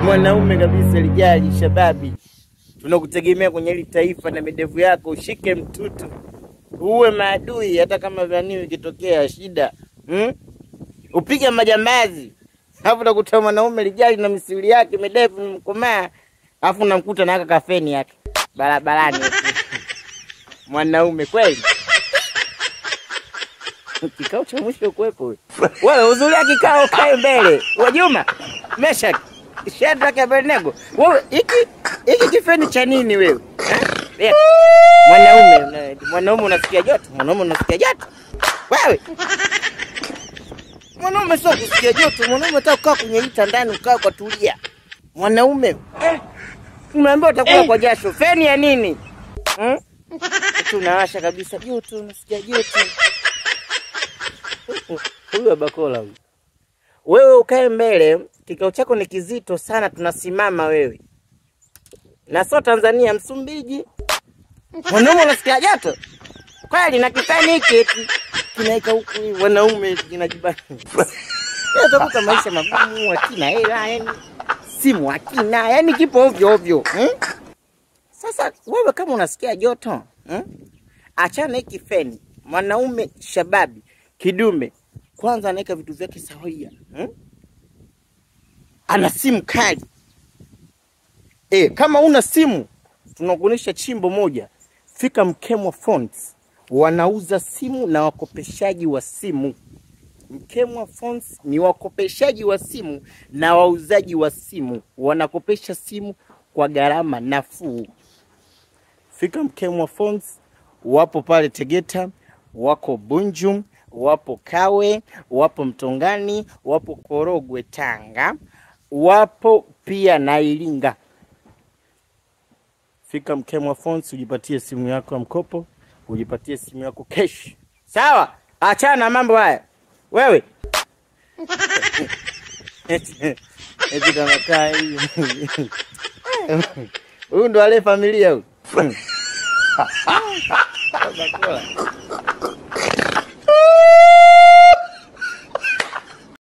Mwanaume kabisa lijali shababi. Tunakutegemea kwenye hili taifa na midevu yako ushike mtutu. Uwe maadui hata kama vaniwe kitokea shida. Upige majambazi. Alafu unakuta mwanaume lijali na misuli yake midevu mkomaa. Alafu unamkuta na kafeni yake barabarani. Mwanaume kweli. Kikao cha mwisho kuwepo. Wewe uzulia kikao kae mbele. Wajuma, Meshak, Shadrack Abednego. Wewe hiki kifeni cha nini wewe? Mwanaume unasikia joto? Mwanaume unasikia joto? Wewe. Mwanaume sio kusikia joto, mwanaume unataka kukaa kwenye hita ndani ukaa kwa tulia. Mwanaume. Umeambiwa utakula kwa jasho. Feni ya nini? Tunawasha kabisa joto, unasikia joto. Huyu Bakola huyu. Wewe ukae mbele, kikao chako ni kizito sana, tunasimama wewe. Na sio Tanzania, Msumbiji. Wanaume unasikia joto? Kweli na kifani hiki kinaika huku wanaume kinajibana. Utakuta maisha magumu, hakina hela yani. Simu hakina, yani kipo ovyo ovyo. Sasa wewe kama unasikia joto, achana hiki feni. Mwanaume shababi, kidume, kwanza anaweka vitu vyake sawia. Ana simu kali. Kama una simu, tunakuonesha chimbo moja. Fika Mkemwa Phones. Wanauza simu na wakopeshaji wa simu. Mkemwa Phones ni wakopeshaji wa simu na wauzaji wa simu. Wanakopesha simu kwa gharama nafuu. Fika Mkemwa Phones, wapo pale Tegeta, wako Bunju, wapo Kawe, wapo Mtongani, wapo Korogwe Tanga, wapo pia na Iringa. Fika Mkemwa Phones ujipatie simu yako ya mkopo, ujipatie simu yako cash. Sawa? Achana na mambo haya. Wewe. Eti kama kai. Huyu ndo wale familia huyu. Bakola.